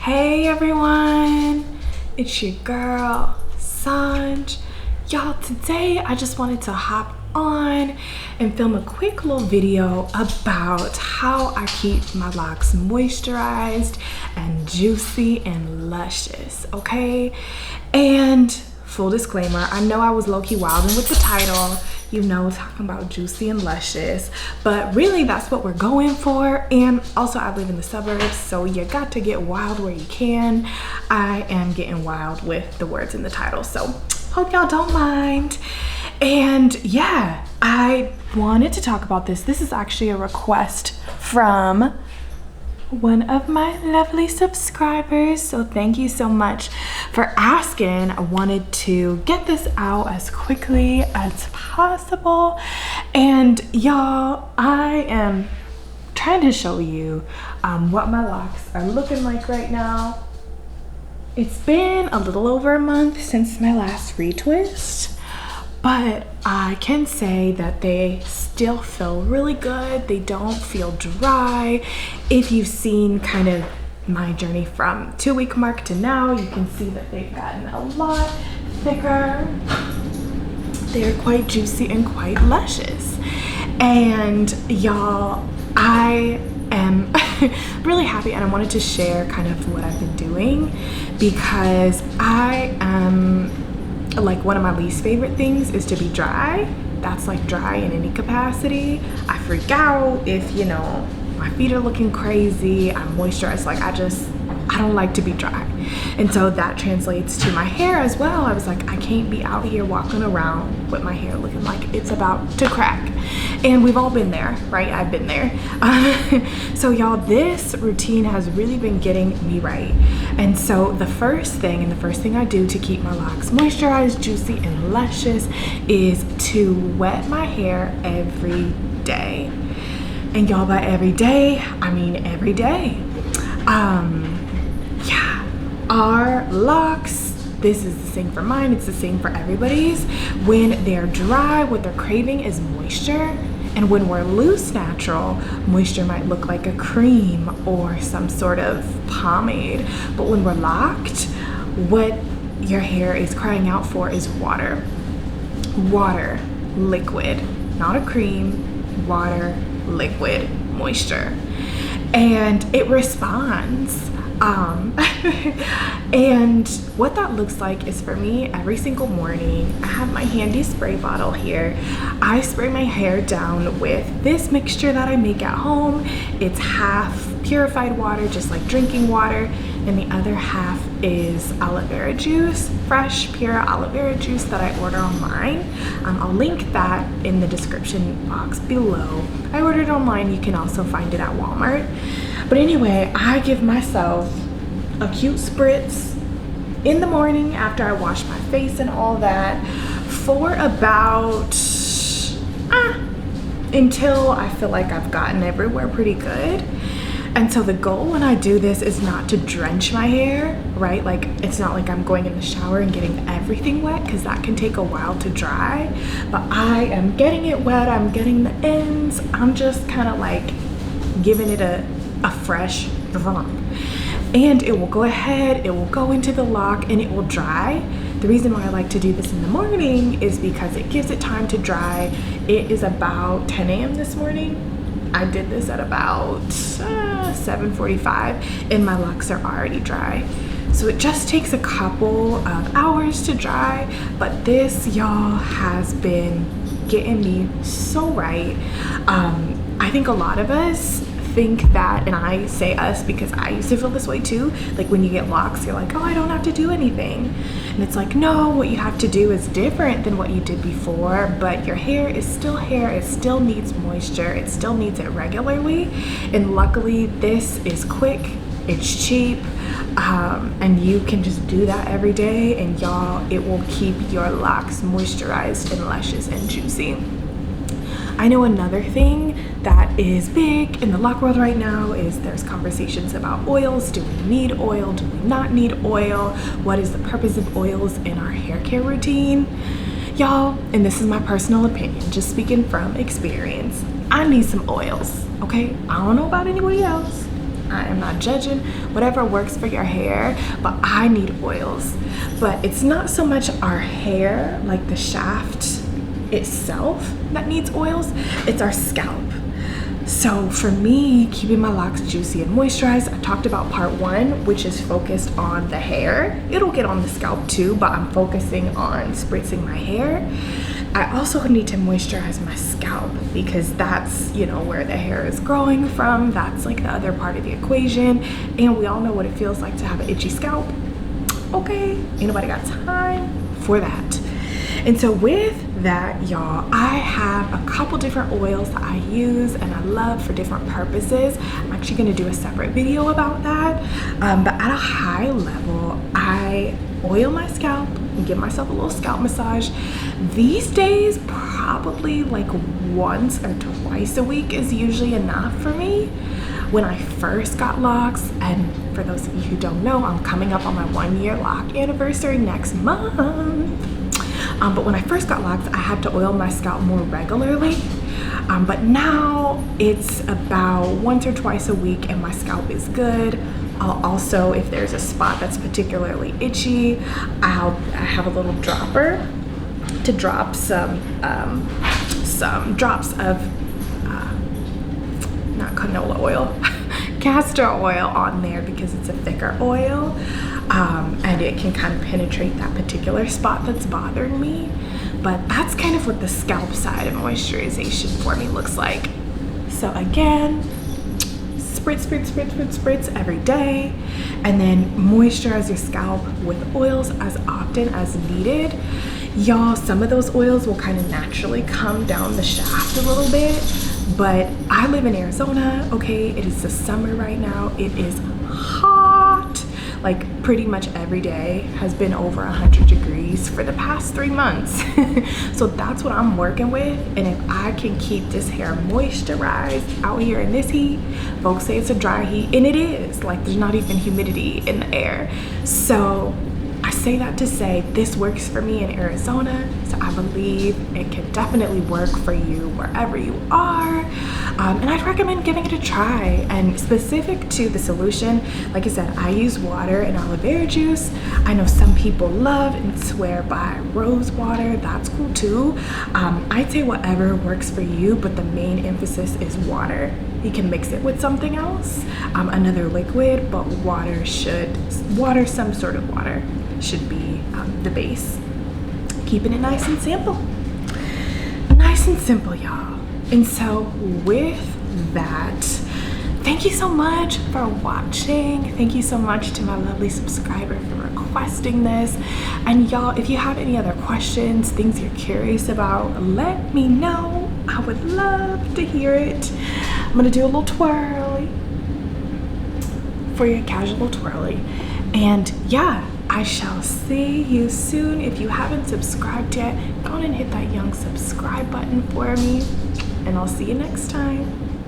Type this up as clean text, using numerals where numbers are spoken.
Hey everyone, it's your girl Sanj. Y'all, today I just wanted to hop on and film a quick little video about how I keep my locks moisturized and juicy and luscious, okay? And full disclaimer, I know I was low-key wilding with the title, you know, talking about juicy and luscious, but really that's what we're going for. And also I live in the suburbs, so you got to get wild where you can. I am getting wild with the words in the title, so hope y'all don't mind. And yeah, I wanted to talk about this. This is actually a request from one of my lovely subscribers, so thank you so much for asking. I wanted to get this out as quickly as possible, and y'all, I am trying to show you what my locks are looking like right now. It's been a little over a month since my last retwist, but I can say that they still feel really good. They don't feel dry. If you've seen kind of my journey from 2-week mark to now, you can see that they've gotten a lot thicker. They're quite juicy and quite luscious. And y'all, I am really happy, and I wanted to share kind of what I've been doing, because I am like, one of my least favorite things is to be dry. That's like dry in any capacity. I freak out if, you know, my feet are looking crazy, I'm moisturized. Like, I don't like to be dry. And so that translates to my hair as well. I was like, I can't be out here walking around with my hair looking like it's about to crack. And we've all been there, right? I've been there. So y'all, this routine has really been getting me right. And so the first thing I do to keep my locks moisturized, juicy, and luscious is to wet my hair every day. And y'all, by every day, I mean every day. Yeah, our locks, this is the same for mine, it's the same for everybody's. When they're dry, what they're craving is moisture. And when we're loose natural, moisture might look like a cream or some sort of pomade. But when we're locked, what your hair is crying out for is water. Water, liquid, not a cream, water, liquid, moisture. And it responds. And what that looks like is, for me, every single morning, I have my handy spray bottle here. I spray my hair down with this mixture that I make at home. It's half purified water, just like drinking water, and the other half is aloe vera juice, fresh, pure aloe vera juice that I order online. I'll link that in the description box below. I ordered online. You can also find it at Walmart. But anyway, I give myself a cute spritz in the morning after I wash my face and all that for about until I feel like I've gotten everywhere pretty good. And so the goal when I do this is not to drench my hair, right? Like, it's not like I'm going in the shower and getting everything wet, because that can take a while to dry. But I am getting it wet, I'm getting the ends, I'm just kind of like giving it a fresh run. And it will go ahead, it will go into the lock, and it will dry. The reason why I like to do this in the morning is because it gives it time to dry. It is about 10 a.m. this morning. I did this at about 7:45, and my locks are already dry. So it just takes a couple of hours to dry, but this, y'all, has been getting me so right. I think a lot of us think that, and I say us because I used to feel this way too, like when you get locks, you're like, oh, I don't have to do anything. And it's like, no, what you have to do is different than what you did before, but your hair is still hair, it still needs moisture, it still needs it regularly. And luckily this is quick, it's cheap, and you can just do that every day, and y'all, it will keep your locks moisturized and luscious and juicy. I know another thing that is big in the lock world right now is there's conversations about oils. Do we need oil? Do we not need oil? What is the purpose of oils in our hair care routine? Y'all, and this is my personal opinion, just speaking from experience, I need some oils, okay? I don't know about anybody else. I am not judging, whatever works for your hair, but I need oils. But it's not so much our hair, like the shaft itself, that needs oils, it's our scalp. So for me, keeping my locks juicy and moisturized, I talked about part 1, which is focused on the hair. It'll get on the scalp too, but I'm focusing on spritzing my hair. I also need to moisturize my scalp because that's, you know, where the hair is growing from. That's like the other part of the equation. And we all know what it feels like to have an itchy scalp. Okay, ain't nobody got time for that. And so with that, y'all, I have a couple different oils that I use and I love for different purposes. I'm actually gonna do a separate video about that. But at a high level, I oil my scalp and give myself a little scalp massage. These days, probably like once or twice a week is usually enough for me. When I first got locks, and for those of you who don't know, I'm coming up on my 1-year lock anniversary next month. But when I first got locks, I had to oil my scalp more regularly. But now it's about once or twice a week and my scalp is good. I'll also, if there's a spot that's particularly itchy, I have a little dropper to drop some drops of, not canola oil, castor oil on there because it's a thicker oil. And it can kind of penetrate that particular spot that's bothering me. But that's kind of what the scalp side of moisturization for me looks like. So again, spritz, spritz, spritz, spritz, spritz every day, and then moisturize your scalp with oils as often as needed. Y'all, some of those oils will kind of naturally come down the shaft a little bit, but I live in Arizona, okay? It is the summer right now. It is hot. Like pretty much every day has been over 100 degrees for the past 3 months. So that's what I'm working with. And if I can keep this hair moisturized out here in this heat, folks say it's a dry heat, and it is. Like there's not even humidity in the air. So I say that to say this works for me in Arizona, so I believe it can definitely work for you wherever you are. And I'd recommend giving it a try. And specific to the solution, like I said, I use water and aloe vera juice. I know some people love and swear by rose water. That's cool too. I'd say whatever works for you, but the main emphasis is water. You can mix it with something else, another liquid, but some sort of water should be the base. Keeping it nice and simple. Nice and simple, y'all. And so with that, thank you so much for watching. Thank you so much to my lovely subscriber for requesting this. And y'all, if you have any other questions, things you're curious about, let me know. I would love to hear it. I'm gonna do a little twirly for your casual twirly. And yeah, I shall see you soon. If you haven't subscribed yet, go on and hit that young subscribe button for me, and I'll see you next time.